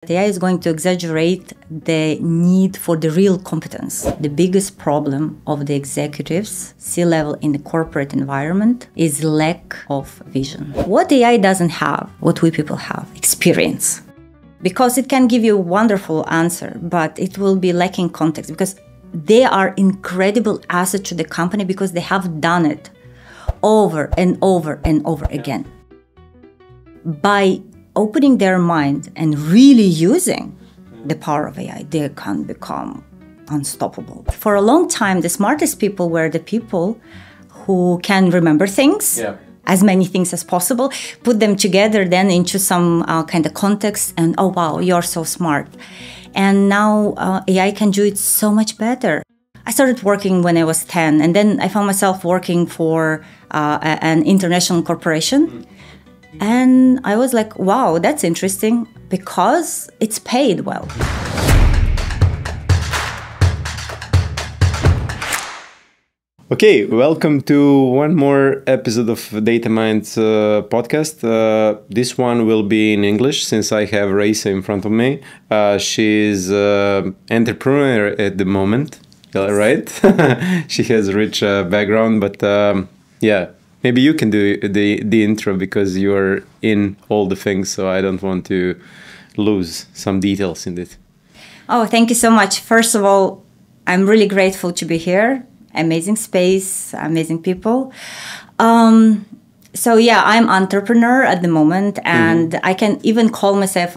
The AI is going to exaggerate the need for the real competence. The biggest problem of the executives, C-level in the corporate environment, is lack of vision. What AI doesn't have, what we people have, experience. Because it can give you a wonderful answer, but it will be lacking context because they are incredible asset to the company because they have done it over and over and over again. By opening their mind and really using the power of AI, they can become unstoppable. For a long time, the smartest people were the people who can remember things, as many things as possible, put them together then into some kind of context, and oh wow, you're so smart. And now AI can do it so much better. I started working when I was 10, and then I found myself working for an international corporation. And I was like, wow, that's interesting because it's paid well. Okay, welcome to one more episode of Data Minds podcast. This one will be in English since I have Raisa in front of me. She's an entrepreneur at the moment, right? She has a rich background, but yeah. Maybe you can do the intro because you're in all the things, so I don't want to lose some details in it. Oh, thank you so much. First of all, I'm really grateful to be here. Amazing space, amazing people. So yeah, I'm entrepreneur at the moment, and I can even call myself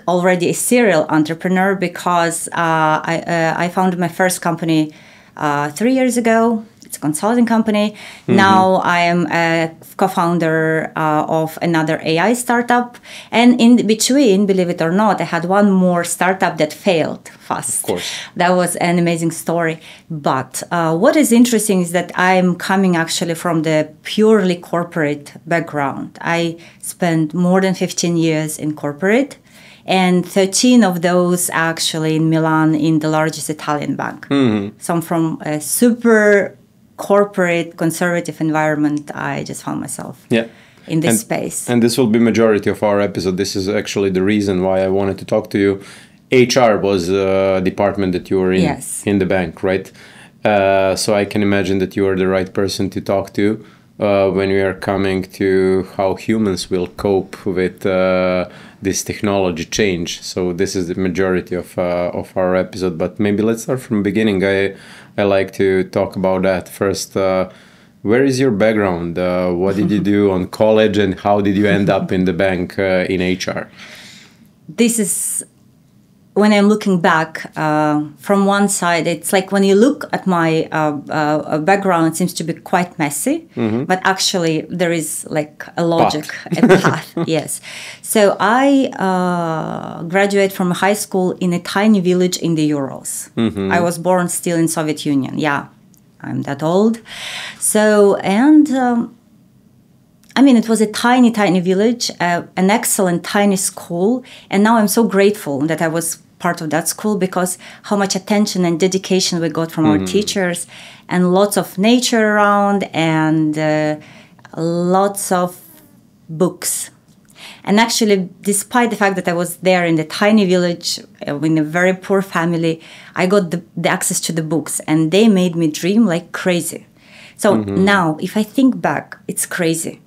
already a serial entrepreneur because I founded my first company 3 years ago. It's a consulting company. Now I am a co-founder of another AI startup. And in between, believe it or not, I had one more startup that failed fast. Of course. That was an amazing story. But what is interesting is that I'm coming actually from the purely corporate background. I spent more than 15 years in corporate, and 13 of those actually in Milan in the largest Italian bank. So I'm from a super corporate conservative environment. I just found myself in this space. And this will be majority of our episode. This is actually the reason why I wanted to talk to you. HR was a department that you were in, in the bank, right? So I can imagine that you are the right person to talk to when we are coming to how humans will cope with this technology change. So this is the majority of our episode. But maybe let's start from the beginning. I like to talk about that first. Where is your background? What did you do on college, and how did you end up in the bank in HR? This is, when I'm looking back from one side, it's like when you look at my background, it seems to be quite messy, but actually there is like a logic, a path. Yes. So I graduated from high school in a tiny village in the Urals. I was born still in Soviet Union. Yeah, I'm that old. So, and I mean, it was a tiny, tiny village, an excellent tiny school. And now I'm so grateful that I was part of that school because how much attention and dedication we got from our teachers, and lots of nature around, and lots of books. And actually, despite the fact that I was there in the tiny village, in a very poor family, I got the access to the books, and they made me dream like crazy. So now, if I think back, it's crazy.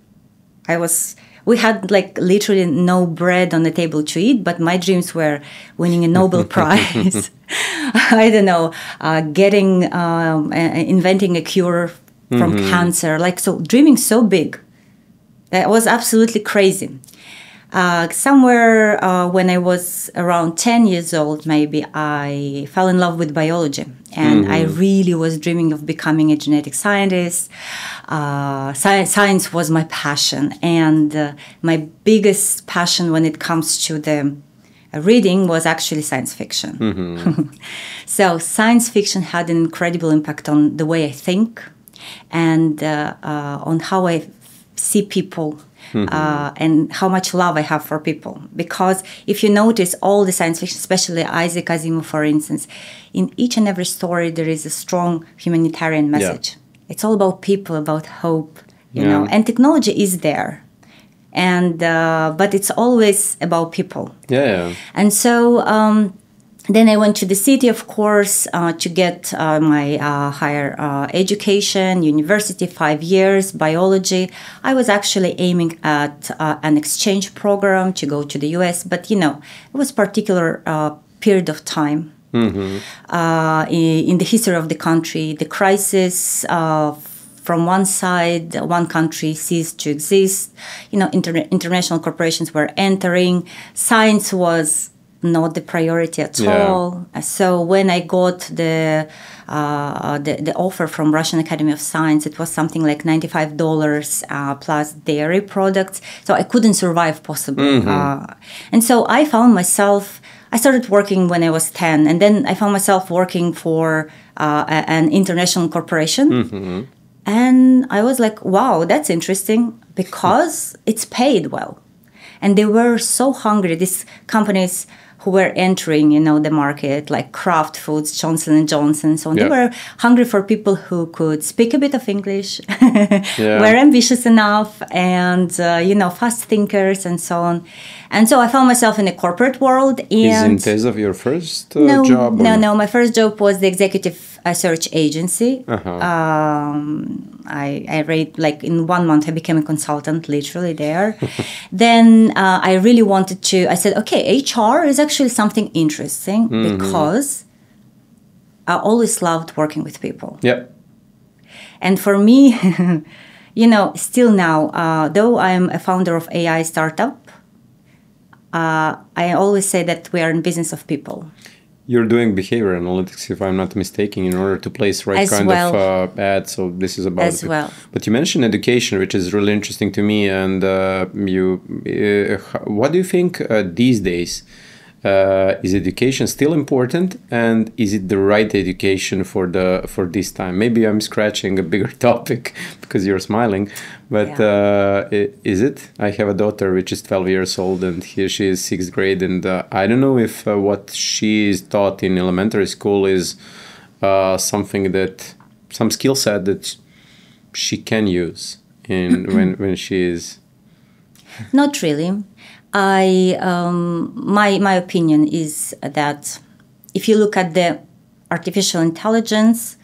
We had like literally no bread on the table to eat, but my dreams were winning a Nobel Prize. I don't know, inventing a cure from cancer. Like, so dreaming so big. That was absolutely crazy. Somewhere when I was around 10 years old, maybe, I fell in love with biology. And I really was dreaming of becoming a genetic scientist. Science was my passion. And my biggest passion when it comes to the reading was actually science fiction. So science fiction had an incredible impact on the way I think and on how I see people. And how much love I have for people. Because if you notice all the science fiction, especially Isaac Asimov, for instance, in each and every story there is a strong humanitarian message. It's all about people, about hope, you know. And technology is there. and but it's always about people. Yeah. And so then I went to the city, of course, to get my higher education, university, 5 years, biology. I was actually aiming at an exchange program to go to the US, but it was particular period of time. In the history of the country, the crisis from one side, one country ceased to exist. International corporations were entering. Science was not the priority at all. So when I got the offer from Russian Academy of Science, it was something like $95 plus dairy products. So I couldn't survive possibly. And so I found myself. I started working when I was 10, and then I found myself working for an international corporation. And I was like, wow, that's interesting, because it's paid well. And they were so hungry, these companies who were entering, the market, like Kraft Foods, Johnson & Johnson, so on. They were hungry for people who could speak a bit of English, were ambitious enough, and, fast thinkers and so on. And so I found myself in the corporate world. And is Tizer your first job? No. My first job was the executive search agency. I read, like in 1 month, I became a consultant, literally there. Then I really wanted to, I said, okay, HR is actually something interesting because I always loved working with people. Yeah. And for me, still now, though I'm a founder of AI startup, I always say that we are in business of people. You're doing behavior analytics, if I'm not mistaken, in order to place right kind of ads. So this is about as well. But you mentioned education, which is really interesting to me. And what do you think these days? Is education still important, and is it the right education for this time? Maybe I'm scratching a bigger topic because you're smiling, but is it? I have a daughter which is 12 years old, and she is 6th grade, and I don't know if what she is taught in elementary school is some skill set that she can use when she is. Not really. My opinion is that if you look at the artificial intelligence,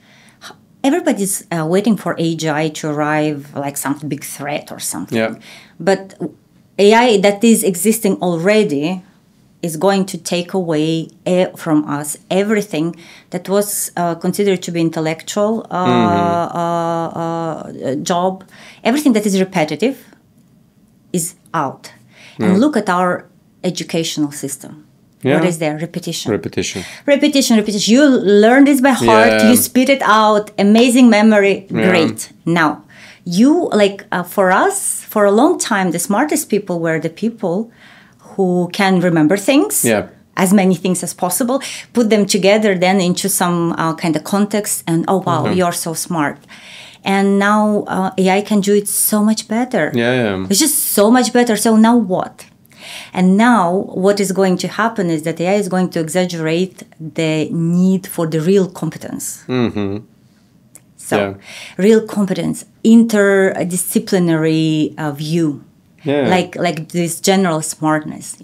everybody's waiting for AGI to arrive like some big threat or something. Yeah. But AI that is existing already is going to take away from us everything that was considered to be intellectual job. Everything that is repetitive is out. And look at our educational system. Yeah. What is there? Repetition. Repetition. You learn this by heart. You spit it out. Amazing memory. Great. Now, for us, for a long time, the smartest people were the people who can remember things. Yeah. As many things as possible. Put them together then into some kind of context. And, oh, wow, you're so smart. And now AI can do it so much better. Yeah. It's just so much better. So now what? And now what is going to happen is that AI is going to exaggerate the need for the real competence. So real competence, interdisciplinary view. Yeah. Like this general smartness,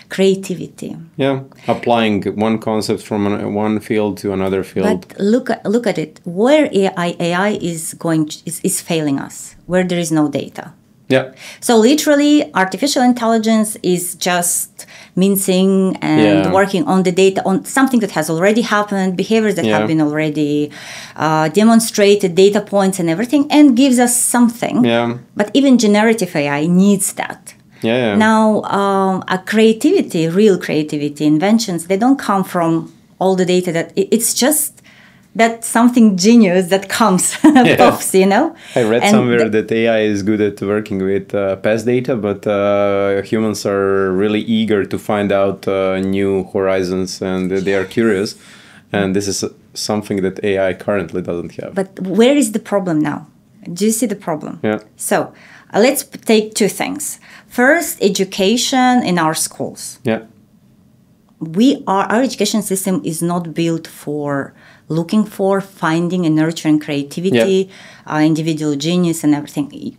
creativity. Yeah, applying one concept from one field to another field. But look at it. Where AI is is failing us, where there is no data. Yeah. So literally, artificial intelligence is just mincing and working on the data, on something that has already happened, behaviors that have been already demonstrated, data points and everything, and gives us something. Yeah. But even generative AI needs that. Yeah. Now, creativity, real creativity, inventions, they don't come from all the data that it's just that something genius that comes, pops, I read somewhere that AI is good at working with past data, but humans are really eager to find out new horizons, and they are curious. And this is something that AI currently doesn't have. But where is the problem now? Do you see the problem? Yeah. So let's take two things. First, education in our schools. Yeah. Our education system is not built for looking for, finding and nurturing creativity, individual genius and everything.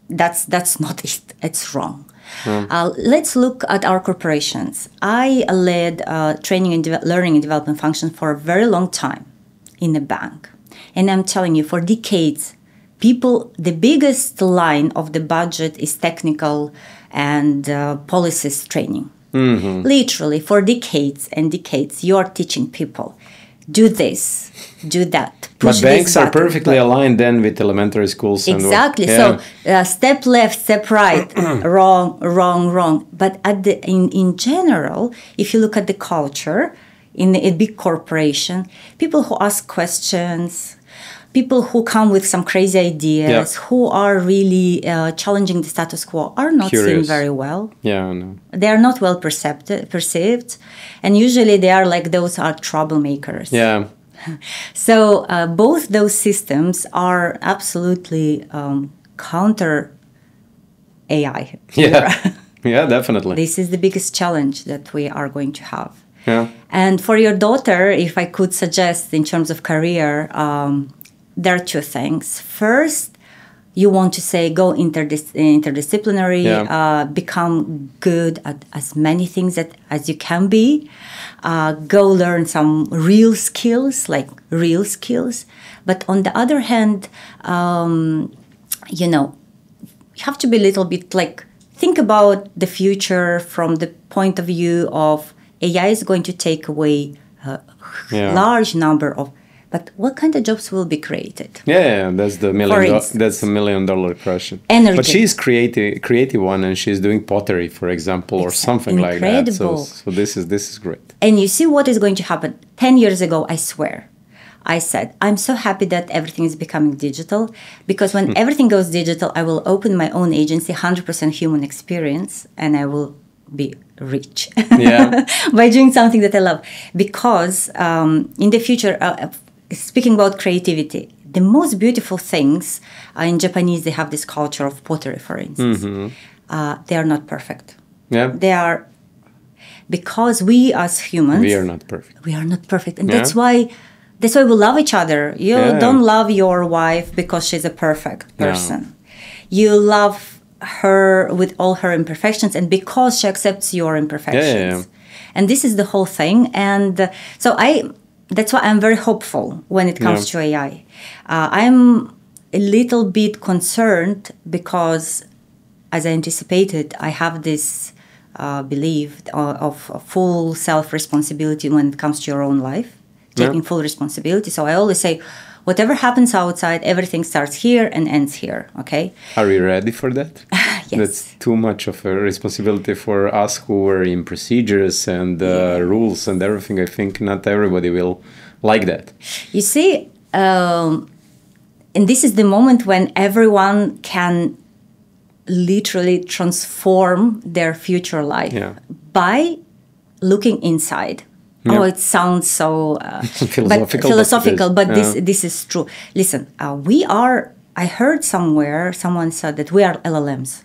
that's not it. It's wrong. Let's look at our corporations. I led training and learning and development function for a very long time in a bank. And I'm telling you, for decades, the biggest line of the budget is technical and policies training. Mm-hmm. Literally, for decades and decades, you're teaching people, do this, do that. But banks are perfectly aligned then with elementary schools. Exactly. So step left, step right, wrong. But in general, if you look at the culture in a big corporation, people who ask questions, people who come with some crazy ideas, who are really challenging the status quo, are not seen very well. Yeah, I know. They are not well perceived, and usually they are like those are troublemakers. Yeah. So both those systems are absolutely counter AI. Yeah. Yeah, definitely. This is the biggest challenge that we are going to have. Yeah. And for your daughter, if I could suggest in terms of career, there are two things. First, you want to say go interdisciplinary, become good at as many things as you can be. Go learn some real skills. But on the other hand, you have to be a little bit think about the future from the point of view of AI is going to take away a large number of. But what kind of jobs will be created? Yeah, that's the $1 million question. Energy. But she's creative one, and she's doing pottery, for example, or something like that. So this is great. And you see what is going to happen. 10 years ago, I swear, I said, I'm so happy that everything is becoming digital, because when everything goes digital, I will open my own agency, 100% human experience, and I will be rich by doing something that I love. Because in the future, speaking about creativity, the most beautiful things in Japanese, they have this culture of pottery, for instance. Mm-hmm. They are not perfect. Yeah. They are, because we as humans, we are not perfect. We are not perfect, and that's why we love each other. You don't love your wife because she's a perfect person. No. You love her with all her imperfections, and because she accepts your imperfections. Yeah. And this is the whole thing. And so that's why I'm very hopeful when it comes to AI. I'm a little bit concerned because, as I anticipated, I have this belief of full self-responsibility when it comes to your own life, taking full responsibility. So I always say, whatever happens outside, everything starts here and ends here, okay? Are you ready for that? Yes. That's too much of a responsibility for us who were in procedures and rules and everything. I think not everybody will like that. You see, and this is the moment when everyone can literally transform their future life by looking inside. Yeah. Oh, it sounds so philosophical, but this is true. Listen, I heard somewhere someone said that we are LLMs.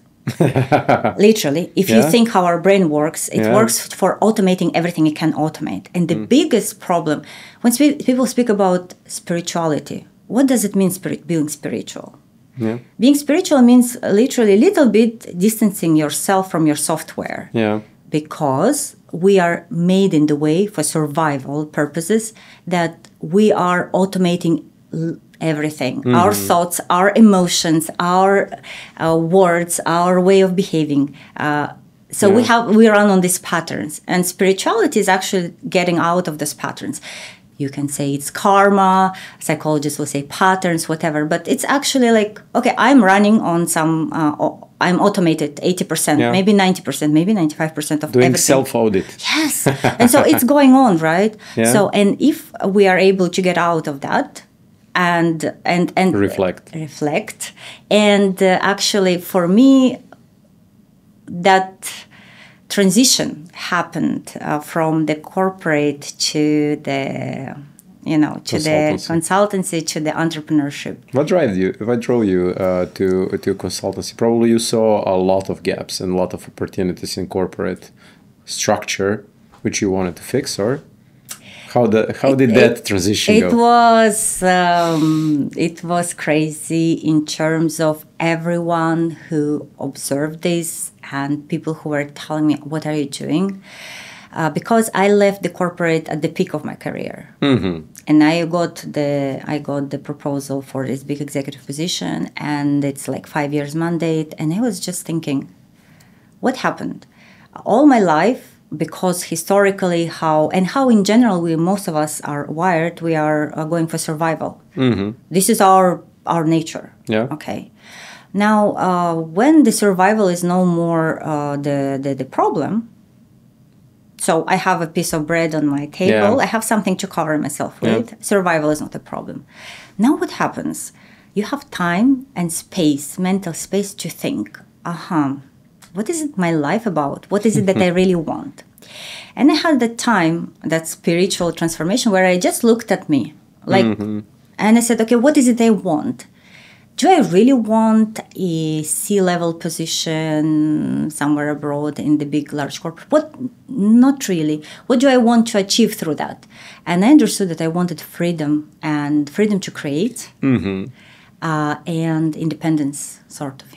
Literally, if you think how our brain works, it works for automating everything it can automate. And the biggest problem, when people speak about spirituality, what does it mean being spiritual? Yeah. Being spiritual means literally a little bit distancing yourself from your software. Yeah. Because we are made in the way for survival purposes that we are automating everything. Mm-hmm. Our thoughts, our emotions, our words, our way of behaving. So we run on these patterns. And spirituality is actually getting out of these patterns. You can say it's karma, psychologists will say patterns, whatever. But it's actually like, okay, I'm running on some, I'm automated 80%, maybe 90%, maybe 95% of doing everything. Self-audit. Yes. And so it's going on, right? Yeah. So, and if we are able to get out of that and reflect. And actually, for me, that transition happened from the corporate to the consultancy to the entrepreneurship. What drove you to consultancy? Probably you saw a lot of gaps and a lot of opportunities in corporate structure, which you wanted to fix, or how did that transition go? It was crazy in terms of everyone who observed this and people who were telling me, what are you doing? Because I left the corporate at the peak of my career. And I got the proposal for this big executive position, and it's like 5 years mandate. And I was just thinking, what happened? All my life, because historically how in general most of us are wired, we are going for survival. This is our nature. Yeah. Okay. Now, when the survival is no more the problem, so I have a piece of bread on my table, I have something to cover myself with. Survival is not a problem. Now what happens? You have time and space, mental space to think, what is it my life about? What is it that I really want? And I had that time, that spiritual transformation, where I just looked at me, and I said, okay, what is it I want? Do I really want a C-level position somewhere abroad in the big, large corporate? What? Not really. What do I want to achieve through that? And I understood that I wanted freedom and freedom to create and independence, sort of,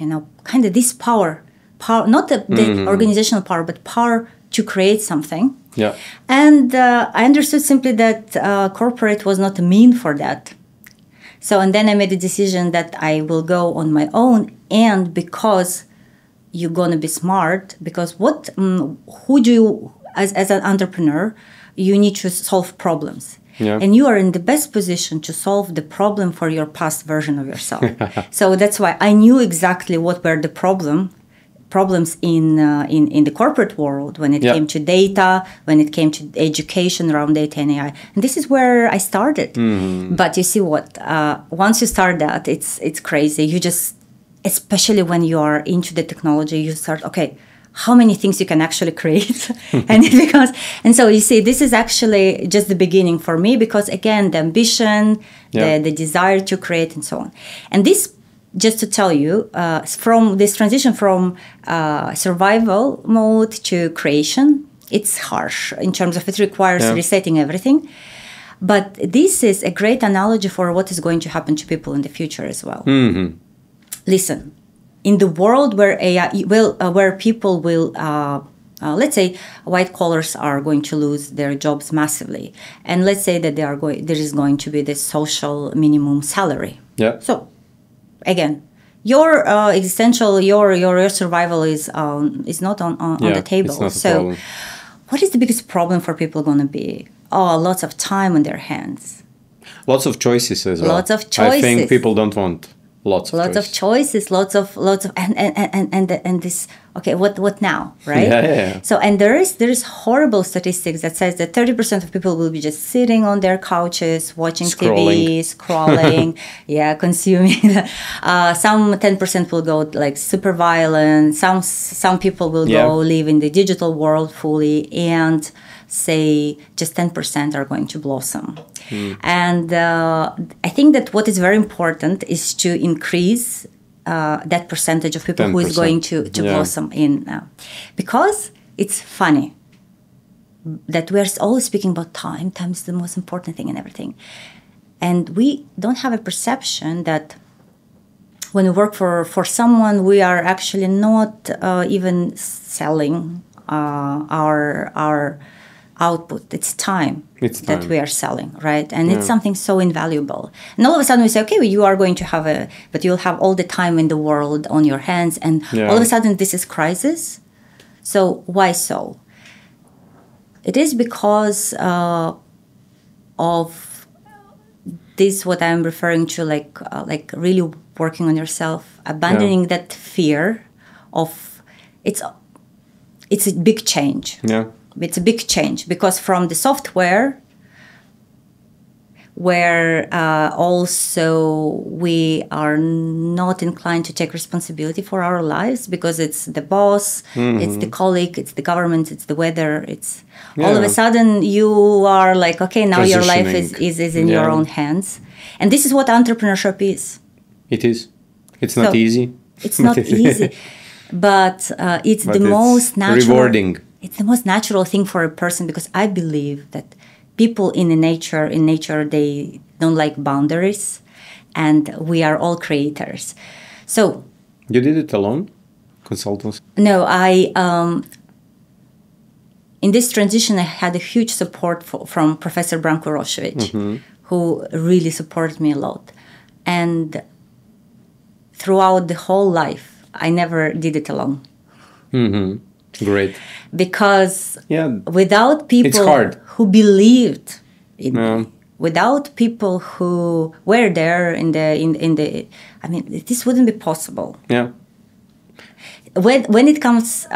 kind of this power, not the organizational power, but power to create something. Yeah. And I understood simply that corporate was not a mean for that. So, and then I made a decision that I will go on my own, and because you're going to be smart, because who do you, as an entrepreneur, you need to solve problems. Yeah. And you are in the best position to solve the problem for your past version of yourself. So that's why I knew exactly what were the problems in the corporate world when it came to data, when it came to education around data and AI. And this is where I started. But you see what? Once you start that, it's crazy. You just, especially when you are into the technology, you start, okay, how many things you can actually create? And so you see, this is actually just the beginning for me, because again, the ambition, the desire to create and so on. And this, just to tell you, from this transition from survival mode to creation, it's harsh in terms of it requires resetting everything. But this is a great analogy for what is going to happen to people in the future as well. Listen, in the world where AI where people will, let's say, white collars are going to lose their jobs massively, and let's say that there is going to be this social minimum salary. Yeah. So, again, your existential, your survival is not on the table. It's not a so, problem. What is the biggest problem for people going to be? Lots of time on their hands. Lots of choices as well. Lots of choices. I think people don't want lots of choices, lots of and this. Okay, what now, right? Yeah. So, and there is horrible statistics that says that 30% of people will be just sitting on their couches, watching TV, scrolling, consuming. Some 10% will go like super violent. Some people will go live in the digital world fully, and say just 10% are going to blossom. And I think that what is very important is to increase that percentage of people 10%. Who is going to blossom in. Because it's funny that we're always speaking about time. Time is the most important thing in everything. And we don't have a perception that when we work for someone, we are actually not even selling our output. It's time that we are selling, right? And it's something so invaluable. And all of a sudden we say, okay, well, you are going to have but you'll have all the time in the world on your hands. And all of a sudden this is crisis. So why so? It is because of this, what I'm referring to, like really working on yourself, abandoning that fear of, it's a big change. Yeah. It's a big change, because from the software, where also we are not inclined to take responsibility for our lives, because it's the boss, it's the colleague, it's the government, it's the weather. It's all of a sudden you are like, okay, now your life is in your own hands. And this is what entrepreneurship is. It is. It's not easy. It's not easy, but it's the most natural. Rewarding. It's the most natural thing for a person, because I believe that people in nature, they don't like boundaries, and we are all creators. So You did it alone? Consultants? No, in this transition, I had a huge support from Professor Branko Rošović, who really supported me a lot. And throughout the whole life, I never did it alone. Great. Because without people who believed in me, without people who were there in the, I mean, this wouldn't be possible. Yeah. When it comes,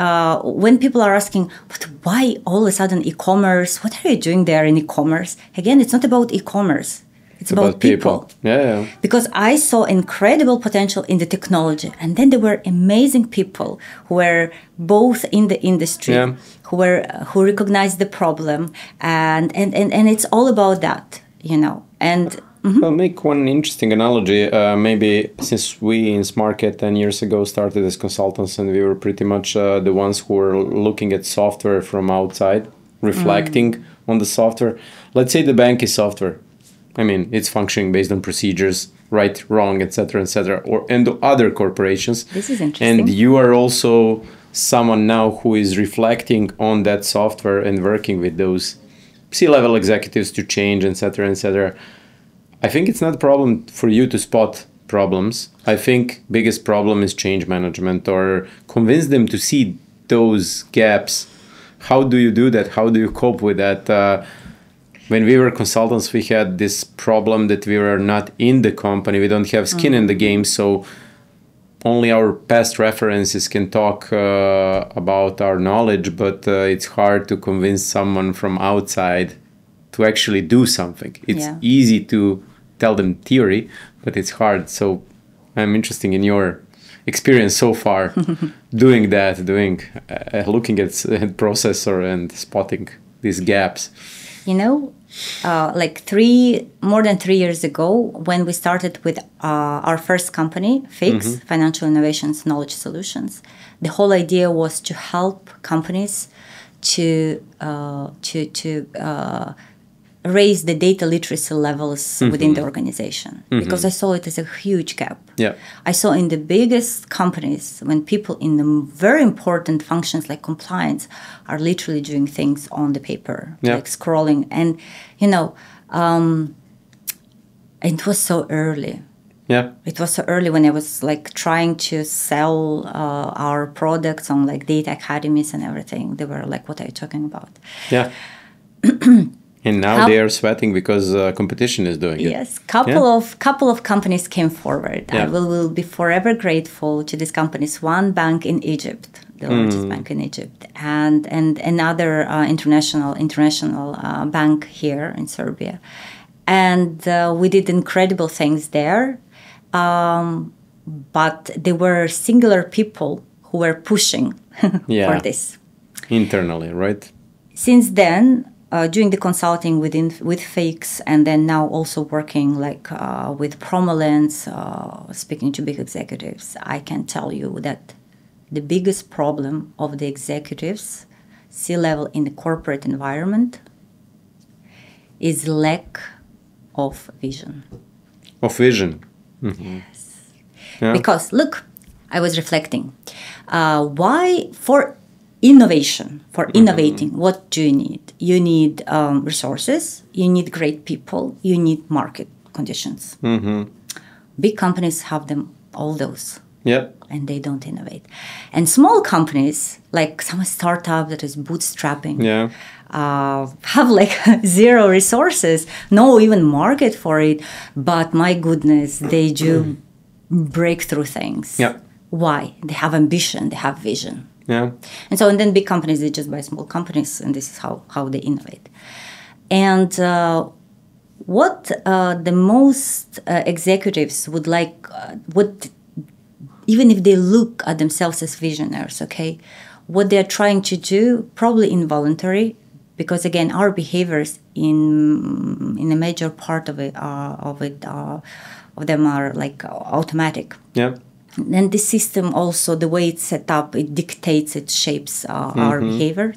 when people are asking, but why all of a sudden e-commerce? What are you doing there in e-commerce? Again, it's not about e-commerce. It's about people. Yeah. Because I saw incredible potential in the technology. And then there were amazing people who were both in the industry, who recognized the problem. And it's all about that, you know. And I'll make one interesting analogy. Maybe since we in Smarket 10 years ago started as consultants, and we were pretty much the ones who were looking at software from outside, reflecting on the software. Let's say the bank is software. I mean, it's functioning based on procedures, right, wrong, etc., and other corporations. This is interesting. And you are also someone now who is reflecting on that software and working with those C-level executives to change, etc. I think it's not a problem for you to spot problems. I think biggest problem is change management, or convince them to see those gaps. How do you do that? How do you cope with that? When we were consultants, we had this problem that we were not in the company. We don't have skin in the game, so only our past references can talk about our knowledge, but it's hard to convince someone from outside to actually do something. It's easy to tell them theory, but it's hard. So I'm interested in your experience so far doing that, looking at processor and spotting these gaps. You know, like more than 3 years ago, when we started with our first company, FIX, Financial Innovations Knowledge Solutions, the whole idea was to help companies to raise the data literacy levels within the organization, because I saw it as a huge gap. Yeah. I saw in the biggest companies, when people in the very important functions like compliance are literally doing things on the paper, like scrolling. And, you know, it was so early. Yeah. It was so early when I was like trying to sell our products on like data academies and everything. They were like, what are you talking about? Yeah. And now they are sweating because competition is doing it. Yes, couple of companies came forward. I will be forever grateful to these companies. One bank in Egypt, the largest bank in Egypt, and another international bank here in Serbia, and we did incredible things there. But there were singular people who were pushing for this internally, right? Since then. Doing the consulting with FIX, and then now also working like with Promolens, speaking to big executives, I can tell you that the biggest problem of the executives, C-level in the corporate environment, is lack of vision. Of vision. Yes. Yeah. Because look, I was reflecting. Why for innovation, for innovating, what do you need? You need resources, you need great people, you need market conditions. Big companies have them, all those. And they don't innovate. And small companies, like some startup that is bootstrapping, have like zero resources, no even market for it. But my goodness, they do breakthrough things. Why? They have ambition, they have vision. And then big companies, they just buy small companies, and this is how they innovate. And what the most executives would like, even if they look at themselves as visionaries, what they're trying to do, probably involuntary, because again, our behaviors in a major part of them are like automatic. And the system also, the way it's set up, it dictates, it shapes our behavior.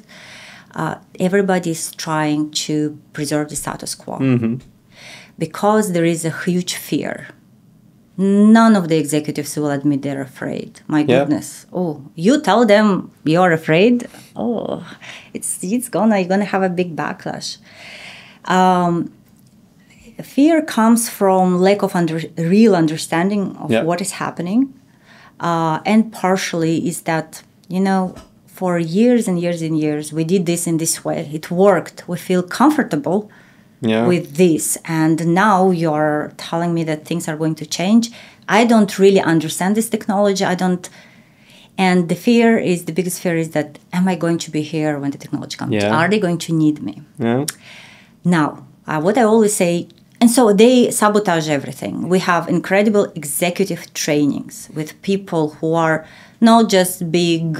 Everybody's trying to preserve the status quo because there is a huge fear none of the executives will admit they're afraid. My goodness. Oh, you tell them you're afraid. Oh, you're gonna have a big backlash. Fear comes from lack of real understanding of what is happening. And partially is that, for years and years and years, we did this in this way. It worked. We feel comfortable with this. And now you're telling me that things are going to change. I don't really understand this technology. And the biggest fear is that, am I going to be here when the technology comes? Yeah. Are they going to need me? Yeah. Now, what I always say, and so they sabotage everything. We have incredible executive trainings with people who are not just big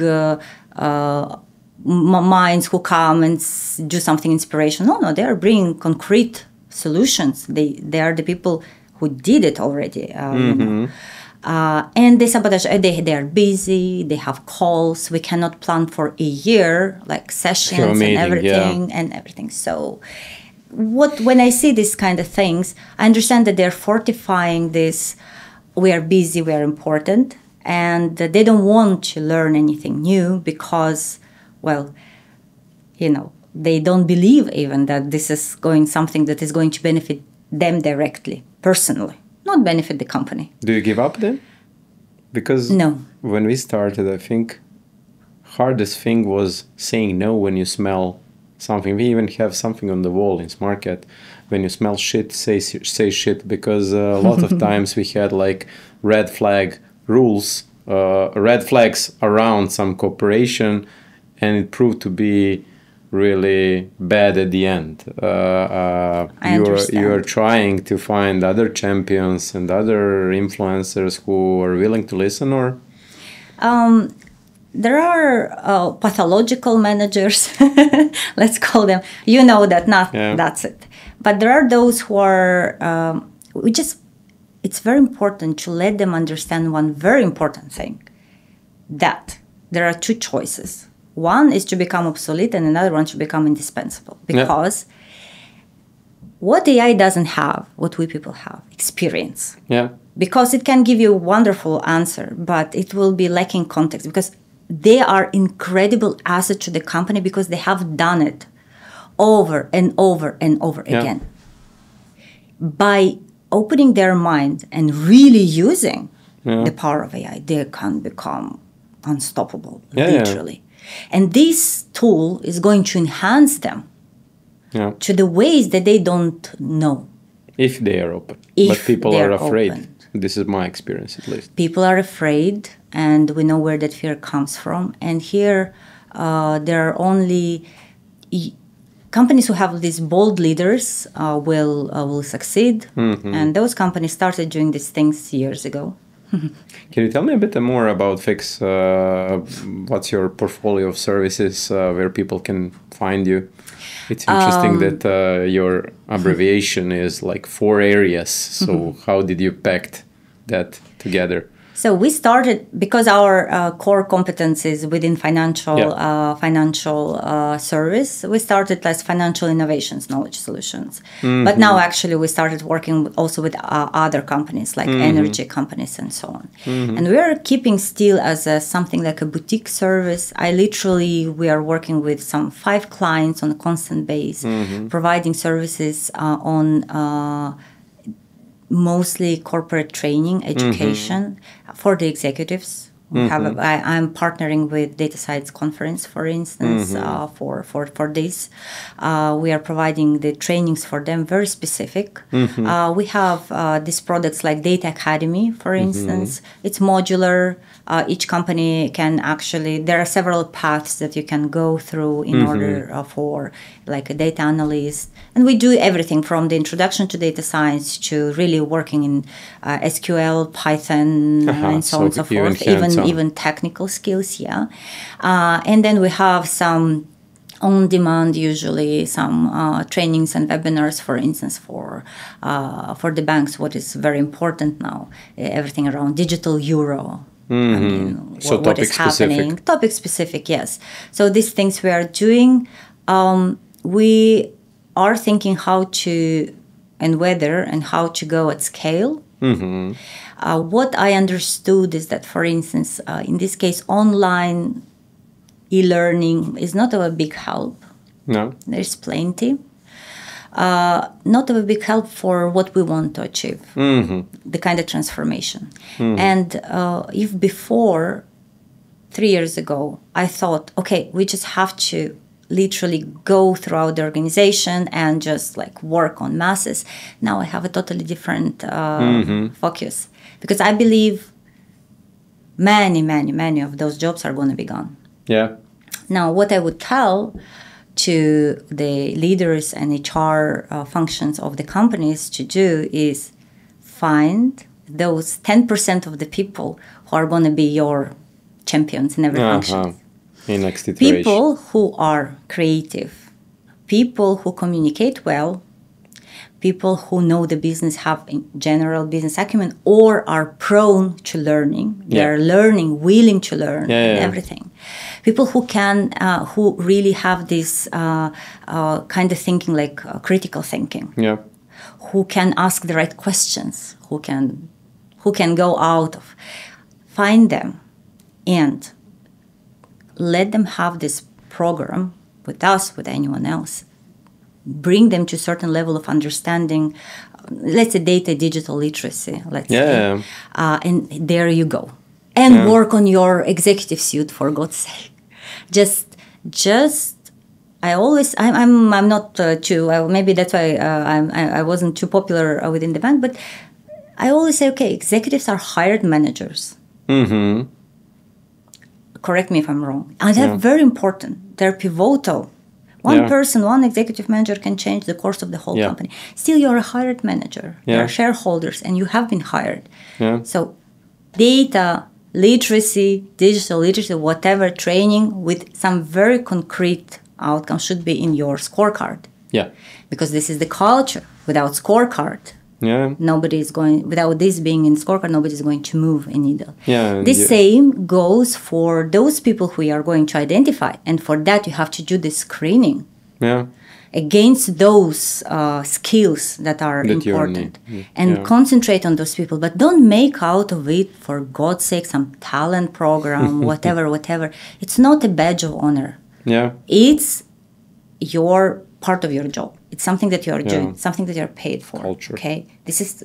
minds who come and do something inspirational. No, they are bringing concrete solutions. They are the people who did it already. And they sabotage. They are busy. They have calls. We cannot plan for a year, like sessions and everything. So when I see these kind of things, I understand that they're fortifying this. We are busy. We are important. And they don't want to learn anything new because, they don't believe even that this is something that is going to benefit them directly, personally, not benefit the company. Do you give up then? Because when we started, I think hardest thing was saying no when you smell something. We even have something on the wall in SmartCat. When you smell shit, say shit, because a lot of times we had like red flag rules, red flags around some cooperation, and it proved to be really bad at the end. You are trying to find other champions and other influencers who are willing to listen, or? There are pathological managers, let's call them. You know that, that's it. But there are those who are, it's very important to let them understand one very important thing, that there are two choices. One is to become obsolete and another one to become indispensable. Because what AI doesn't have, what we people have, experience. Yeah. Because it can give you a wonderful answer, but it will be lacking context because they are incredible asset to the company because they have done it over and over and over again. By opening their mind and really using the power of AI, they can become unstoppable, literally. And this tool is going to enhance them to the ways that they don't know. If they are open. But people are afraid. Open. This is my experience, at least. People are afraid, and we know where that fear comes from. And here, there are only companies who have these bold leaders will succeed. And those companies started doing these things years ago. Can you tell me a bit more about Fix? What's your portfolio of services, where people can find you? It's interesting that your abbreviation is like 4 areas. So how did you pack that together? So we started, because our core competence is within financial service, we started as financial innovations, knowledge solutions. But now actually we started working also with other companies like energy companies and so on. And we are keeping still as something like a boutique service. We are working with some 5 clients on a constant base, providing services on mostly corporate training, education for the executives. I'm partnering with Data Science Conference, for instance, for this. We are providing the trainings for them, very specific. We have these products like Data Academy, for instance. It's modular. Each company can there are several paths that you can go through in order for like a data analyst. And we do everything from the introduction to data science to really working in SQL, Python, and so on and so forth, even technical skills, and then we have some on-demand, usually some trainings and webinars, for instance, for the banks. What is very important now, everything around digital euro. I mean, so what is happening? Topic specific, yes. So these things we are doing, we are thinking how to and whether and how to go at scale. What I understood is that, for instance, in this case, online e-learning is not of a big help. No. There's plenty. Not of a big help for what we want to achieve, the kind of transformation. And if before, 3 years ago, I thought, okay, we just have to literally go throughout the organization and just like work on masses. Now I have a totally different focus, because I believe many of those jobs are going to be gone. Yeah. Now, what I would tell to the leaders and HR functions of the companies to do is find those 10% of the people who are going to be your champions in every function. In next iteration. People who are creative, people who communicate well, people who know the business, have general business acumen, or are prone to learning. They are learning, willing to learn, and everything. People who can, who really have this kind of thinking, like critical thinking. Yeah. Who can ask the right questions. Who can go out of. Find them, and let them have this program with us, with anyone else. Bring them to a certain level of understanding, let's say data, digital literacy, let's say. And there you go. And work on your executive suite, for God's sake. I'm not too, maybe that's why I wasn't too popular within the bank, but I always say, okay, executives are hired managers. Correct me if I'm wrong. And they're very important. They're pivotal. One person, one executive manager can change the course of the whole company. Still, you're a hired manager. You're shareholders, and you have been hired. So data, literacy, digital literacy, whatever, training with some very concrete outcomes should be in your scorecard. Yeah. Because this is the culture. Without scorecard, nobody is going, without this being in scorecard, nobody is going to move a needle. The same goes for those people who you are going to identify. And for that, you have to do the screening against those skills that are important. And concentrate on those people. But don't make out of it, for God's sake, some talent program, whatever. It's not a badge of honor. It's your part of your job. It's something that you are doing, something that you're paid for. Culture. Okay, this is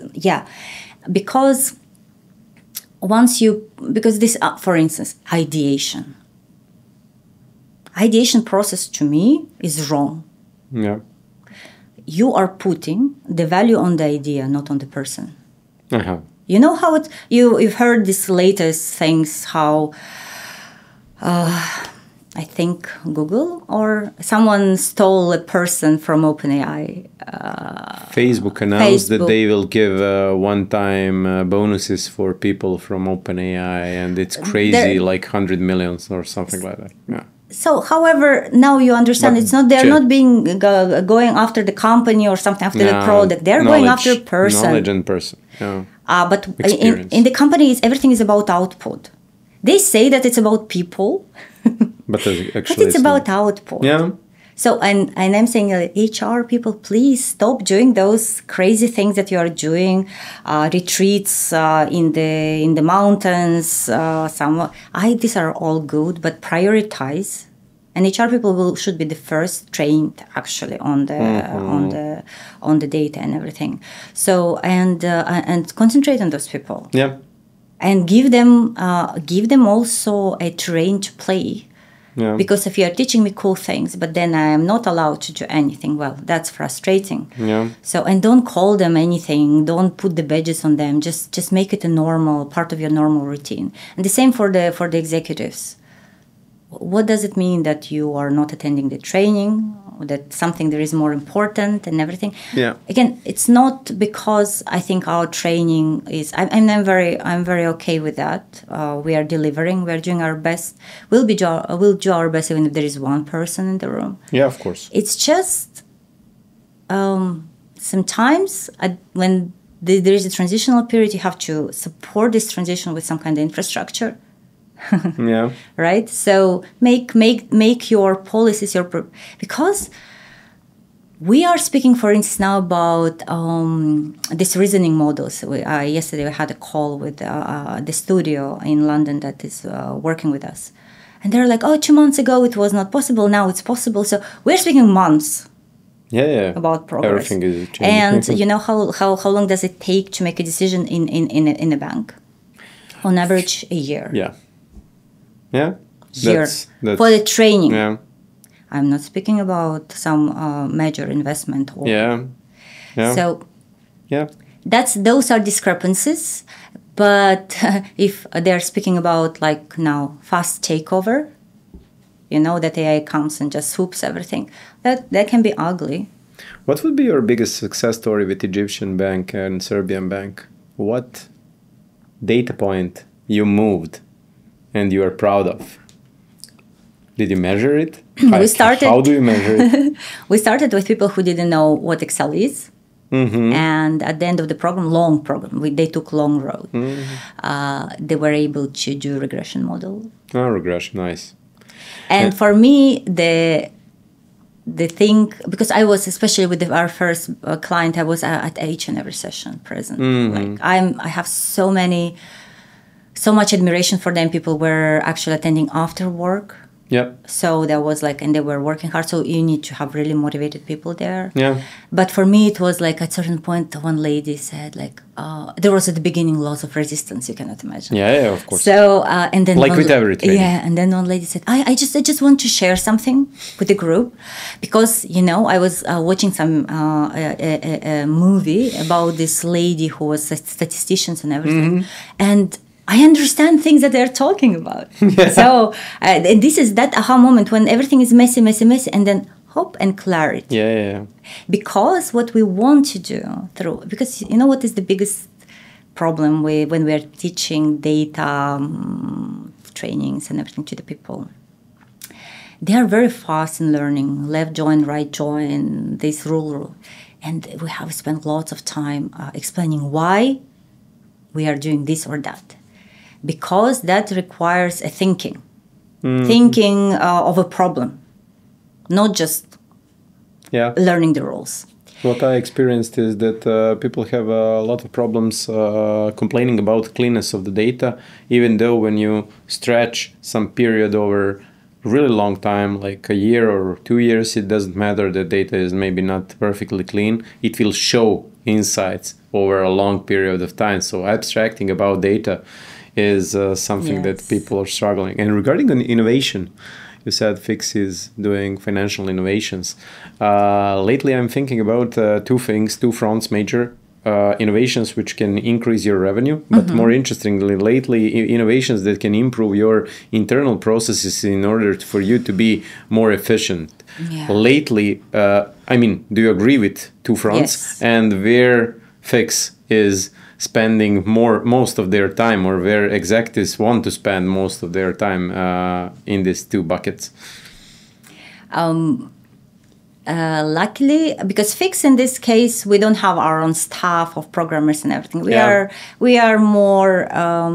because because this, for instance, ideation process to me is wrong. You are putting the value on the idea, not on the person. You know how you've heard these latest things, how I think Google or someone stole a person from OpenAI. Facebook announced that they will give one-time bonuses for people from OpenAI, and it's crazy, like 100 millions or something like that. So, however, now you understand, it's not, they're not being going after the company or something, after the product. They're going after a person. Knowledge and person. But in the companies, everything is about output. They say that it's about people. But actually, it's about output. So, and I'm saying, HR people, please stop doing those crazy things that you are doing, retreats in the mountains. These are all good, but prioritize. And HR people should be the first trained actually on the data and everything. So and concentrate on those people. And give them also a terrain to play. Because if you are teaching me cool things, but then I am not allowed to do anything, well, that's frustrating. So, and don't call them anything. Don't put the badges on them. Just make it a normal part of your normal routine. And the same for the executives. What does it mean that you are not attending the training, that something there is more important and everything? Again, it's not because I think our training is. I'm very okay with that. We are delivering. We are doing our best. We'll do our best even if there is one person in the room. Of course. It's just sometimes when there is a transitional period, you have to support this transition with some kind of infrastructure. Right. So make your policies because We are speaking, for instance, now about these reasoning models. Yesterday we had a call with the studio in London that is working with us. And they're like, 2 months ago it was not possible, now it's possible. So we're speaking months about progress. Everything is changing. And how long does it take to make a decision in a bank? On average, a year. Yeah. That's for the training. Yeah. I'm not speaking about some major investment. So those are discrepancies. But if they're speaking about like now fast takeover, that AI comes and just swoops everything, that can be ugly. What would be your biggest success story with Egyptian bank and Serbian bank? What data point you moved and you are proud of? Did you measure it? How do you measure it? We started with people who didn't know what Excel is. Mm-hmm. And at the end of the long program, they took long road. Mm-hmm. They were able to do regression model. Oh, regression, nice. And for me, the thing, because I was, especially with our first client, I was at each and every session present. Mm-hmm. Like I have so much admiration for them. People were actually attending after work. Yeah. So there was and they were working hard. So you need to have really motivated people there. Yeah. But for me, it was at a certain point, one lady said there was at the beginning lots of resistance. You cannot imagine. Yeah, of course. So and then with everything. Yeah, and then one lady said, I just want to share something with the group, because I was watching some a movie about this lady who was statisticians and everything, and I understand things that they're talking about. Yeah. So and this is that aha moment when everything is messy, and then hope and clarity. Yeah. Because what we want to do because what is the biggest problem when we're teaching data trainings and everything to the people? They are very fast in learning, left join, right join, this rule. And we have spent lots of time explaining why we are doing this or that. Because that requires a thinking of a problem, not just learning the rules. What I experienced is that people have a lot of problems complaining about cleanness of the data, even though when you stretch some period over really long time, like a year or 2 years, it doesn't matter. The data is maybe not perfectly clean. It will show insights over a long period of time. So abstracting about data is something that people are struggling. And regarding an innovation, you said Fix is doing financial innovations. Lately, I'm thinking about two fronts, major innovations which can increase your revenue, but more interestingly, lately, innovations that can improve your internal processes in order for you to be more efficient. Yeah. Lately, do you agree with two fronts? Yes. And where Fix is spending most of their time, or where executives want to spend most of their time in these two buckets? Luckily, because Fix in this case, we don't have our own staff of programmers and everything. We are more.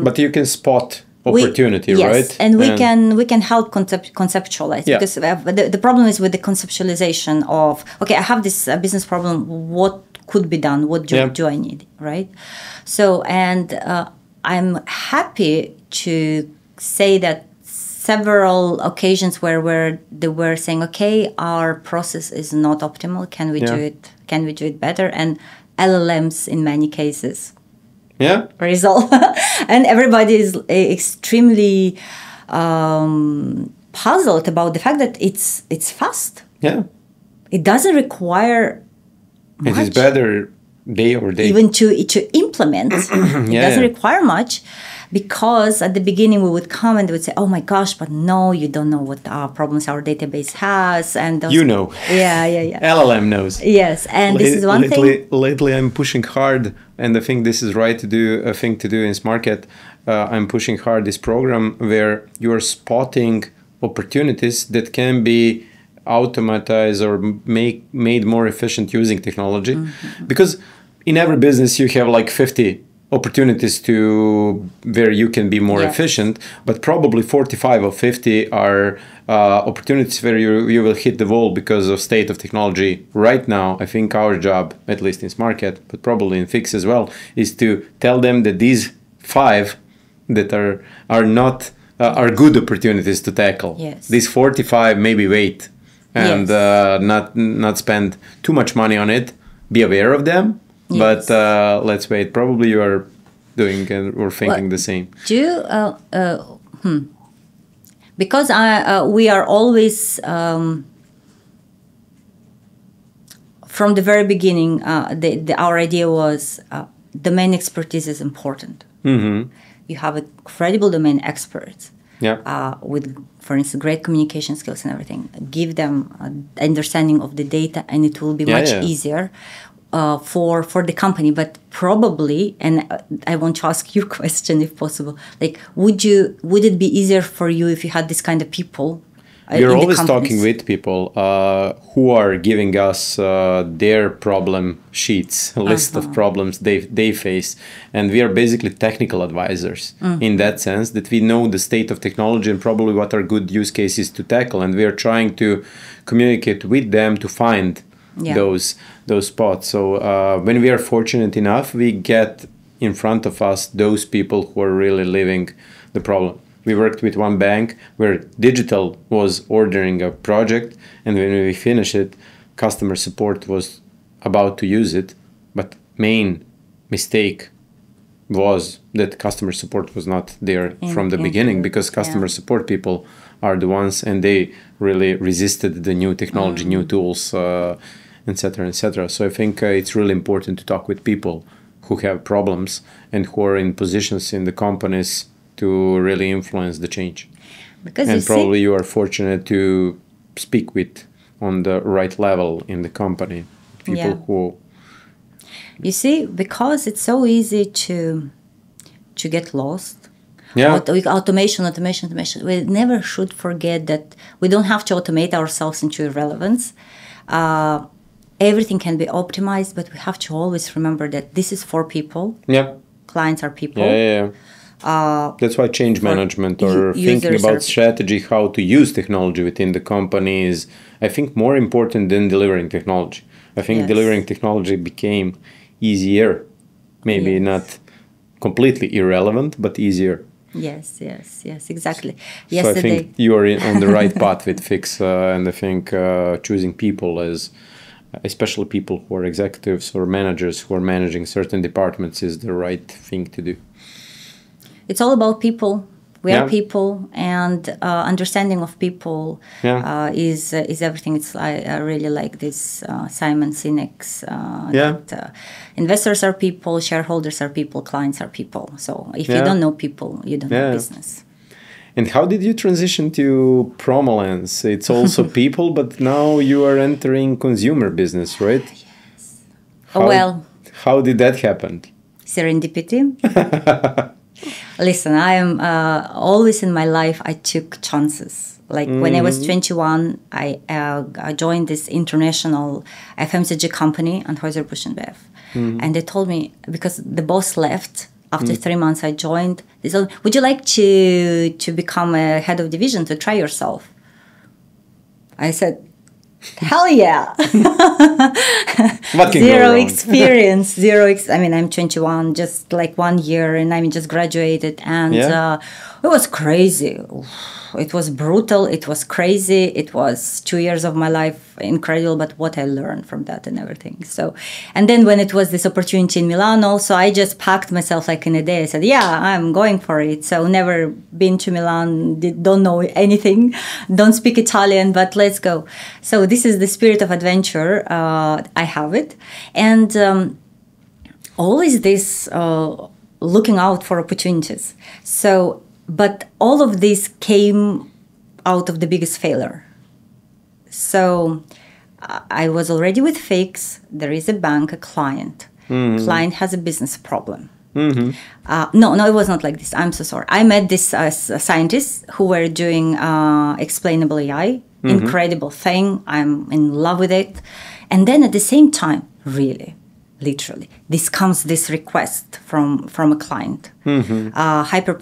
But you can spot opportunity, right? Yes, and we can help conceptualize, because the problem is with the conceptualization of I have this business problem. What could be done? What do I need, right? So, and I'm happy to say that several occasions where they were saying, our process is not optimal. Can we do it? Can we do it better? And LLMs in many cases result. And everybody is extremely puzzled about the fact that it's fast. Yeah. It doesn't require much. It is better day or day. Even to implement, it doesn't require much, because at the beginning we would come and they would say, oh my gosh, but no, you don't know what problems our database has. And those, Yeah. LLM knows. Yes, and this is one thing. Lately I'm pushing hard, and I think this is right to do, a thing to do in this market. I'm pushing hard this program where you are spotting opportunities that can be automatized or made more efficient using technology. Because in every business you have like 50 opportunities to where you can be more efficient, but probably 45 or 50 are opportunities where you will hit the wall because of state of technology. Right now, I think our job, at least in Smartcat, but probably in Fix as well, is to tell them that these 5 that are not are good opportunities to tackle. These 45 maybe wait and not spend too much money on it. Be aware of them. But let's wait. Probably you are doing or thinking the same. Because we are always from the very beginning. Our idea was domain expertise is important. You have a credible domain expert. With, for instance, great communication skills and everything. Give them understanding of the data, and it will be much easier. For the company, but probably, and I want to ask you a question if possible, like would it be easier for you if you had this kind of people? You're always talking with people who are giving us their problem sheets, a list of problems they face, and we are basically technical advisors in that sense, that we know the state of technology and probably what are good use cases to tackle, and we are trying to communicate with them to find those spots. So when we are fortunate enough, we get in front of us those people who are really living the problem. We worked with one bank where digital was ordering a project, and when we finished it, customer support was about to use it, but main mistake was that customer support was not there from the beginning, because customer support people are the ones, and they really resisted the new technology, new tools, etc., etc. So I think it's really important to talk with people who have problems and who are in positions in the companies to really influence the change. And probably you are fortunate to speak with on the right level in the company, people who... You see, because it's so easy to get lost. Automation. We never should forget that we don't have to automate ourselves into irrelevance. Everything can be optimized, but we have to always remember that this is for people. Clients are people. That's why change management or thinking about strategy, how to use technology within the company is, I think, more important than delivering technology. I think delivering technology became easier, maybe not completely irrelevant, but easier. Yes, exactly. So I think you are on the right path with Fix, and I think choosing people as, especially people who are executives or managers who are managing certain departments, is the right thing to do. It's all about people. We are people, and understanding of people is everything. I really like this Simon Sinek's that, investors are people, shareholders are people, clients are people. So if you don't know people, you don't know business. And how did you transition to Promolance? It's also people, but now you are entering consumer business, right? Yes. How did that happen? Serendipity. Listen, I am always in my life, I took chances. Like when I was 21, I joined this international FMCG company, Anheuser-Busch InBev. And they told me, because the boss left, after 3 months I joined, they said, would you like to become a head of division, to try yourself? I said, hell yeah. Zero experience, I mean, I'm 21, just like 1 year, and I just graduated, and it was crazy. It was brutal. It was crazy. It was 2 years of my life, incredible, but what I learned from that and everything. So, and then when it was this opportunity in Milan also, I just packed myself like in a day. I said, yeah, I'm going for it. So never been to Milan, don't know anything, don't speak Italian, but let's go. So this is the spirit of adventure. I have it. And always this looking out for opportunities. So, but all of this came out of the biggest failure. So I was already with Fix. There is a bank, a client. Client has a business problem. No, it was not like this. I'm so sorry. I met this scientists who were doing explainable AI. Incredible thing. I'm in love with it. And then at the same time, really, literally. This request from a client. Hyper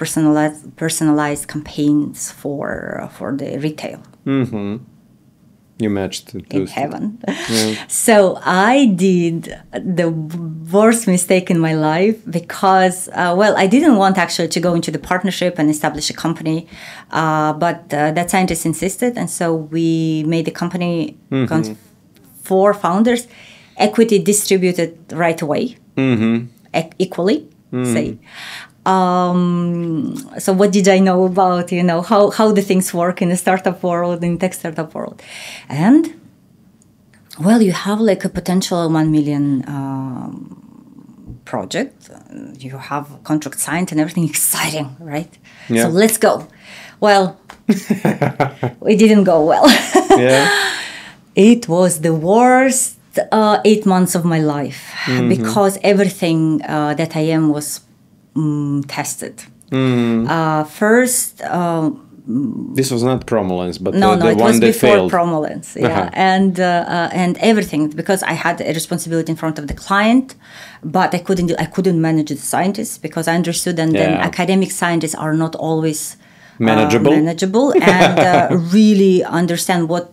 personalized campaigns for the retail. You matched in heaven. Yeah. So I did the worst mistake in my life because, I didn't want actually to go into the partnership and establish a company, but that scientist insisted, and so we made the company 4 founders, equity distributed right away, equally, say. So what did I know about, how the things work in the startup world, in tech startup world? And, you have like a potential 1 million project. You have contract signed and everything exciting, right? Yeah. So let's go. Well, it didn't go well. Yeah. It was the worst 8 months of my life because everything that I am was tested. First, this was not Promolens, but no, the it one was that before failed. Promolens, yeah, and everything, because I had a responsibility in front of the client, but I couldn't manage the scientists because I understood, and then academic scientists are not always manageable and really understand what.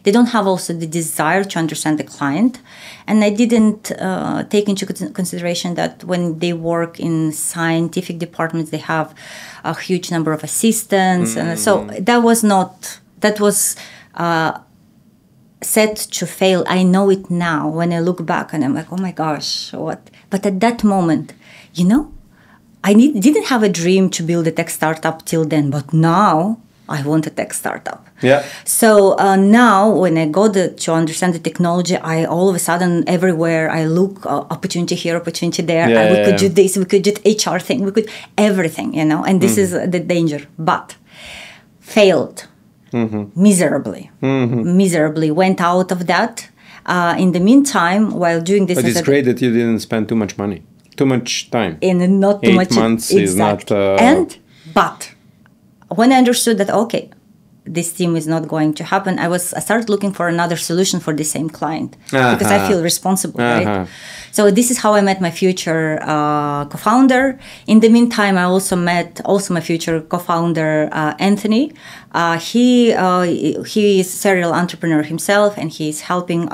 They don't have also the desire to understand the client. And I didn't take into consideration that when they work in scientific departments, they have a huge number of assistants. And so that was set to fail. I know it now when I look back and I'm like, oh my gosh, what? But at that moment, I didn't have a dream to build a tech startup till then, but now I want a tech startup. Yeah. So now when I got to understand the technology, I all of a sudden everywhere I look, opportunity here, opportunity there. We could do this, we could do the HR thing, we could everything, and this is the danger. But failed miserably, went out of that. In the meantime, while doing this... But it's great that you didn't spend too much money, too much time. And not too much. 8 months exactly. is not... But when I understood that, okay, this team is not going to happen, I started looking for another solution for the same client because I feel responsible, right? So this is how I met my future co-founder. In the meantime, I also met my future co-founder, Anthony. He is a serial entrepreneur himself, and he's helping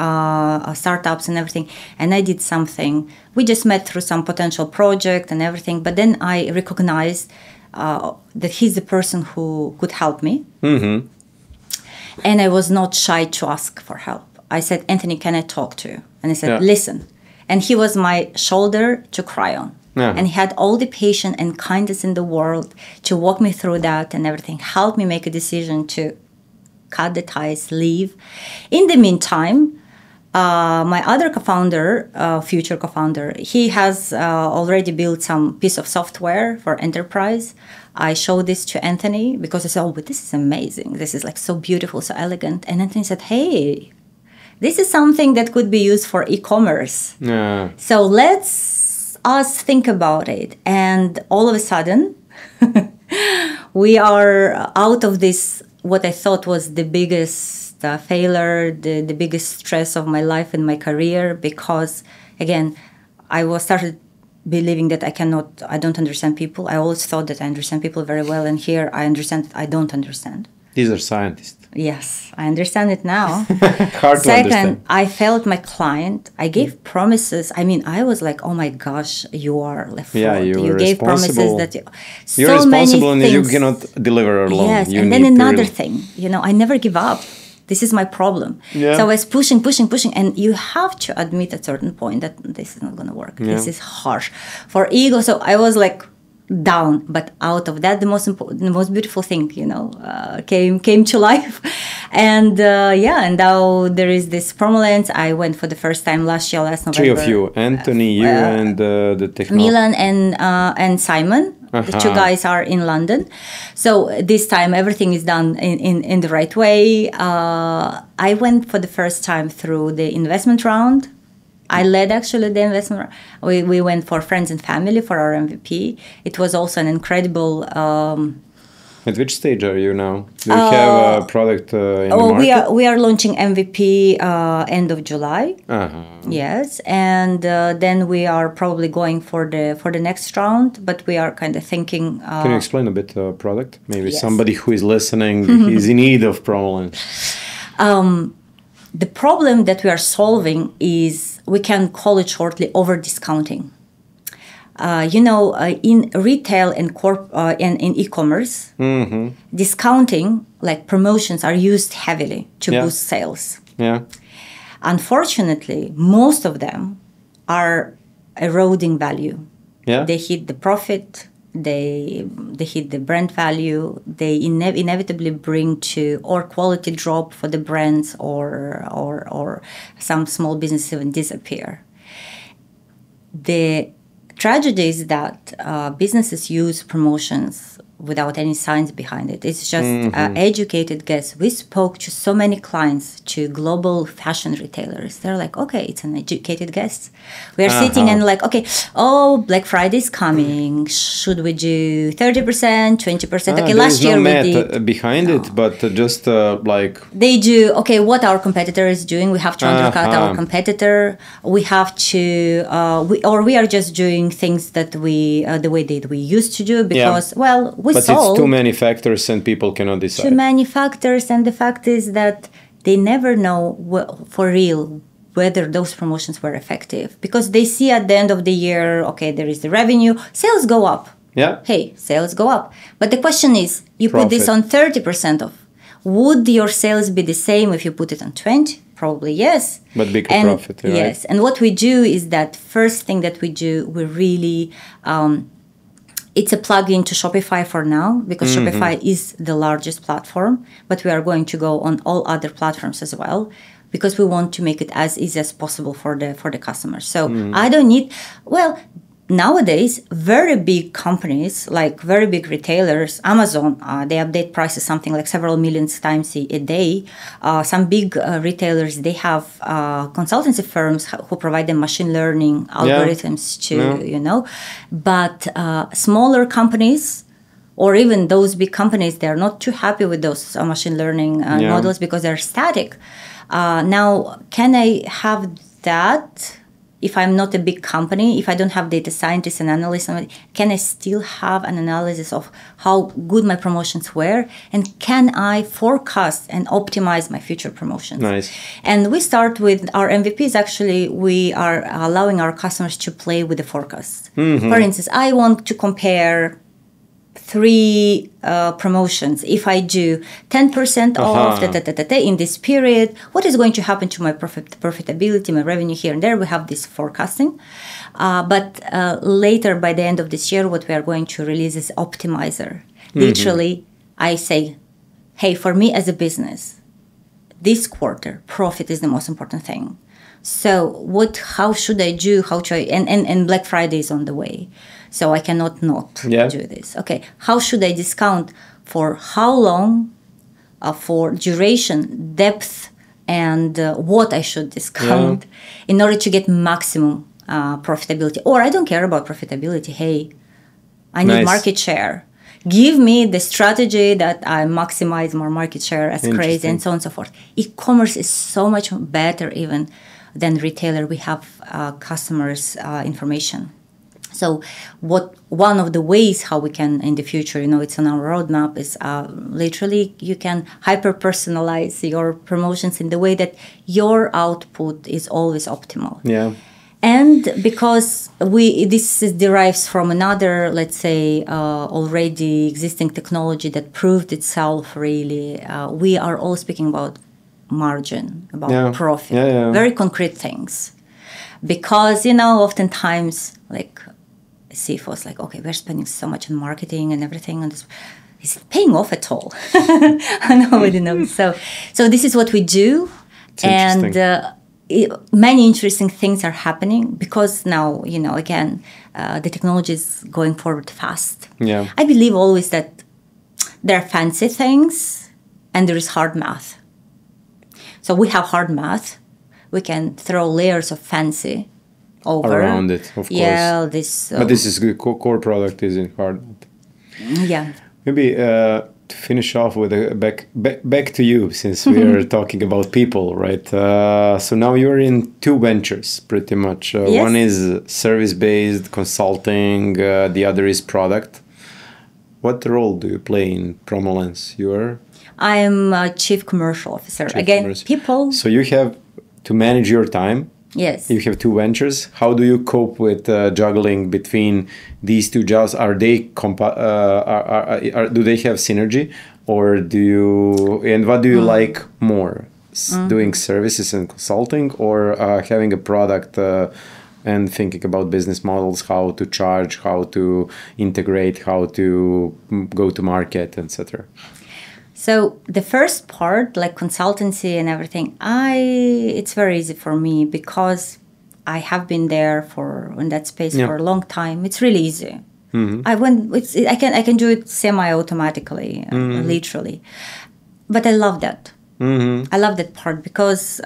startups and everything. And I did something. We just met through some potential project and everything. But then I recognized that he's the person who could help me. And I was not shy to ask for help. I said, Anthony, can I talk to you? And he said, listen. And he was my shoulder to cry on. And he had all the patience and kindness in the world to walk me through that and everything, help me make a decision to cut the ties, leave. In the meantime, my other co-founder, future co-founder, he has already built some piece of software for enterprise. I showed this to Anthony because I said, oh, but this is amazing. This is like so beautiful, so elegant. And Anthony said, hey, this is something that could be used for e-commerce. So let's us think about it. And all of a sudden, we are out of this, what I thought was the biggest failure, the biggest stress of my life and my career, because again, I started believing that I don't understand people. I always thought that I understand people very well, and here I understand that I don't understand. These are scientists. Yes, I understand it now. Hard to understand. Second, I failed my client. I gave promises. I mean, I was like, oh my gosh, you are left fraud. You gave promises that you're responsible and you cannot deliver alone. Yes, and then another thing, I never give up. This is my problem. Yeah. So I was pushing. And you have to admit at a certain point that this is not going to work. Yeah. This is harsh. For ego, so I was like down. But out of that, the most beautiful thing, came to life. And and now there is this Promolens. I went for the first time last November. 3 of you, Anthony, you and the technology. Milan and Simon. The 2 guys are in London. So this time everything is done in the right way. I went for the first time through the investment round. I led actually the investment round. We went for friends and family for our MVP. It was also an incredible At which stage are you now? Do you have a product in the market? We are launching MVP end of July. Yes, and then we are probably going for the next round. But we are kind of thinking. Can you explain a bit the product? Maybe yes. Somebody who is listening is in need of promo launch. The problem that we are solving is, we can call it shortly, over discounting. In retail and in e-commerce, discounting, like promotions, are used heavily to boost sales. Yeah. Unfortunately, most of them are eroding value. Yeah. They hit the profit. They hit the brand value. They inevitably bring to or quality drop for the brands, or some small businesses even disappear. The tragedy is that businesses use promotions without any science behind it. It's just educated guess. We spoke to so many clients, to global fashion retailers. They're like, okay, it's an educated guess. We're sitting and like, okay, Black Friday is coming. Should we do 30%, 20%? Okay, last year we did. Behind it, but just like... They do, okay, what our competitor is doing. We have to undercut our competitor. We have to, we are just doing things that the way that we used to do because, but it's too many factors and people cannot decide. Too many factors, and the fact is that they never know for real whether those promotions were effective, because they see at the end of the year, okay, there is the revenue, sales go up. Yeah. Hey, sales go up. But the question is, you put this on 30% off. Would your sales be the same if you put it on 20? Probably yes. But bigger profit, right? Yes. And what we do is that first thing that we do, we really... it's a plug-in to Shopify for now, because Shopify is the largest platform, but we are going to go on all other platforms as well, because we want to make it as easy as possible for the customers. So I don't need... Nowadays, very big companies, like very big retailers, Amazon, they update prices something like several million times a day. Some big retailers, they have consultancy firms who provide them machine learning algorithms to, But smaller companies, or even those big companies, they're not too happy with those machine learning models because they're static. Now, can I have that? If I'm not a big company, if I don't have data scientists and analysts, can I still have an analysis of how good my promotions were? And can I forecast and optimize my future promotions? Nice. And we start with our MVPs. Actually, we are allowing our customers to play with the forecast. For instance, I want to compare 3 promotions. If I do 10% off in this period, what is going to happen to my profitability, my revenue here and there? We have this forecasting. But later, by the end of this year, what we are going to release is Optimizer. Literally, I say, hey, for me as a business, this quarter, profit is the most important thing. So how should I do? And Black Friday is on the way. So I cannot not do this. Okay, how should I discount? For how long? For duration, depth, and what I should discount in order to get maximum profitability. Or I don't care about profitability. Hey, I need market share. Give me the strategy that I maximize more market share as crazy, and so on and so forth. E-commerce is so much better even than retailer. We have customers' information. So one of the ways how we can in the future, it's on our roadmap, is literally you can hyper-personalize your promotions in the way that your output is always optimal. Yeah. And because this derives from another, let's say, already existing technology that proved itself really, we are all speaking about margin, about profit, very concrete things. Because, oftentimes, like, CFOs like, okay, we're spending so much on marketing and everything, and this, is it paying off at all? Nobody knows. So this is what we do, and many interesting things are happening because now, again, the technology is going forward fast. Yeah, I believe always that there are fancy things and there is hard math. So we have hard math. We can throw layers of fancy over around it, of course. Yeah, this. But this is the core product, isn't hard. Yeah. Maybe to finish off with a back to you, since we are talking about people, right? So now you're in two ventures, pretty much. Yes. One is service-based consulting. The other is product. What role do you play in Promolens? I am a chief commercial officer. People. So you have to manage your time. Yes. You have two ventures. How do you cope with juggling between these two jobs? Are they do they have synergy, or what do you like more? Doing services and consulting, or having a product and thinking about business models, how to charge, how to integrate, how to go to market, etc.? So the first part, like consultancy and everything, it's very easy for me because I have been there in that space for a long time. It's really easy. I can do it semi-automatically, literally. But I love that. I love that part because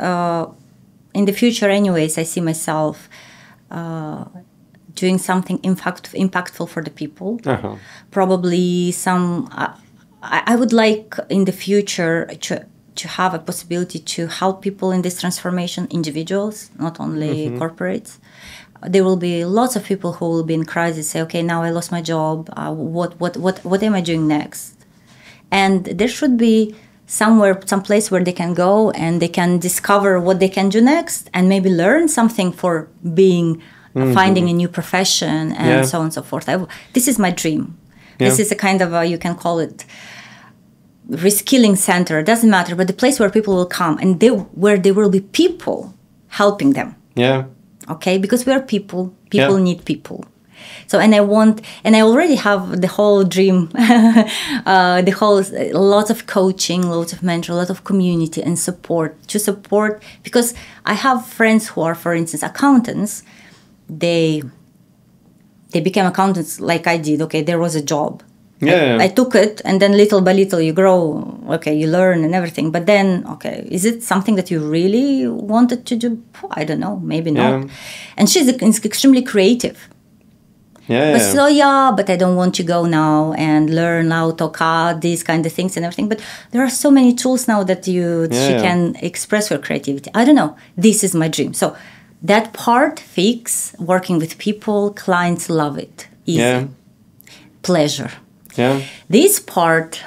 in the future, anyways, I see myself doing something impactful for the people. Probably I would like in the future to have a possibility to help people in this transformation, individuals, not only corporates. There will be lots of people who will be in crisis, say, okay, now I lost my job. What am I doing next? And there should be some place where they can go and they can discover what they can do next and maybe learn something for finding a new profession and so on and so forth. This is my dream. This is a kind of you can call it reskilling center. It doesn't matter, but the place where people will come and where there will be people helping them. Yeah. Okay, because we are people. People need people. So, and I already have the whole dream, lots of coaching, lots of mentor, lots of community and support because I have friends who are, for instance, accountants. They became accountants like I did. Okay, there was a job. I took it, and then little by little you grow. Okay, you learn and everything. But then, okay, is it something that you really wanted to do? I don't know, maybe not. And she's extremely creative. But I don't want to go now and learn AutoCAD, these kind of things and everything. But there are so many tools now that she can express her creativity. I don't know. This is my dream. So that part, working with people, clients love it. Easy. Pleasure. This part,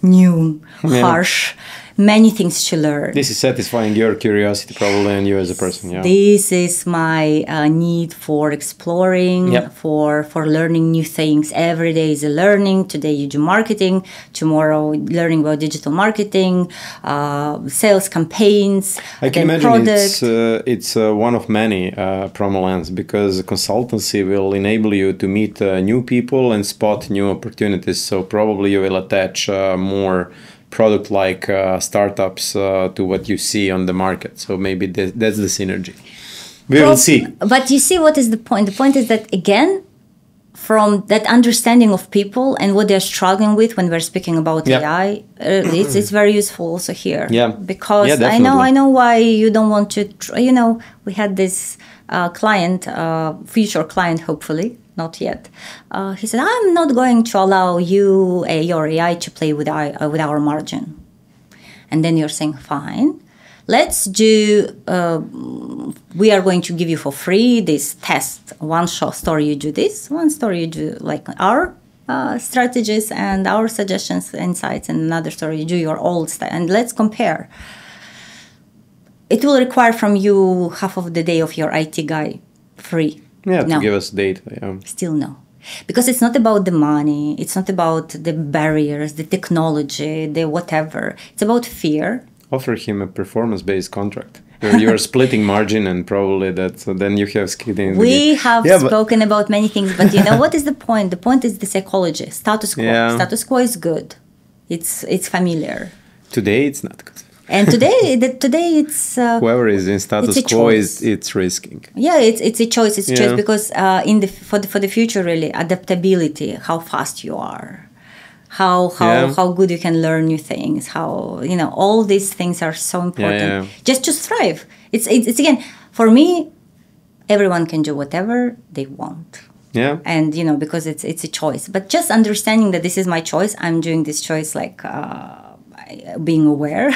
new, harsh, many things to learn. This is satisfying your curiosity probably and you as a person. This is my need for exploring, for learning new things. Every day is a learning. Today you do marketing. Tomorrow learning about digital marketing, sales campaigns. I can imagine it's one of many Promolens, because consultancy will enable you to meet new people and spot new opportunities. So probably you will attach more product-like startups to what you see on the market. So maybe that's the synergy. We will see. But you see, what is the point? The point is that, again, from that understanding of people and what they're struggling with when we're speaking about AI, it's very useful also here. Because I know why you don't want to, we had this client, future client, hopefully, not yet. He said, I'm not going to allow your AI to play with our margin. And then you're saying, fine, let's do, we are going to give you for free this test. One story you do this, one story you do like our strategies and our suggestions, insights, and another story you do your old style. And let's compare. It will require from you half of the day of your IT guy free. To give us data. Still no. Because it's not about the money. It's not about the barriers, the technology, the whatever. It's about fear. Offer him a performance-based contract where you're splitting margin, and probably then you have skin in the game. We have spoken about many things, but what is the point? The point is the psychology. Status quo. Status quo is good. It's familiar. Today it's not good. And today it's whoever is in status quo it's risking. It's a choice. It's a choice because for the future, really, adaptability, how fast you are, how good you can learn new things, how all these things are so important. Just to thrive. It's again, for me, everyone can do whatever they want. Yeah. And because it's a choice, but just understanding that this is my choice, I'm doing this choice like being aware.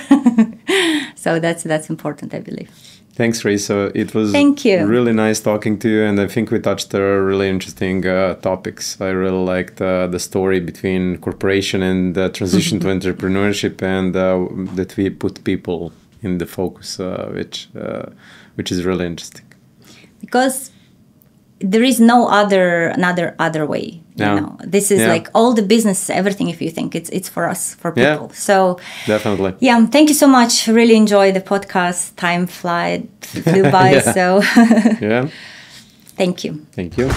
So that's important, I believe. Thanks, Raisa. It was Thank you. Really nice talking to you, and I think we touched really interesting topics. I really liked the story between corporation and the transition to entrepreneurship, and that we put people in the focus, which is really interesting. Because there is no other way. This is like all the business, everything. If you think it's for us, for people. So definitely. Yeah. Thank you so much. Really enjoy the podcast. Time flew by. So yeah. Thank you. Thank you.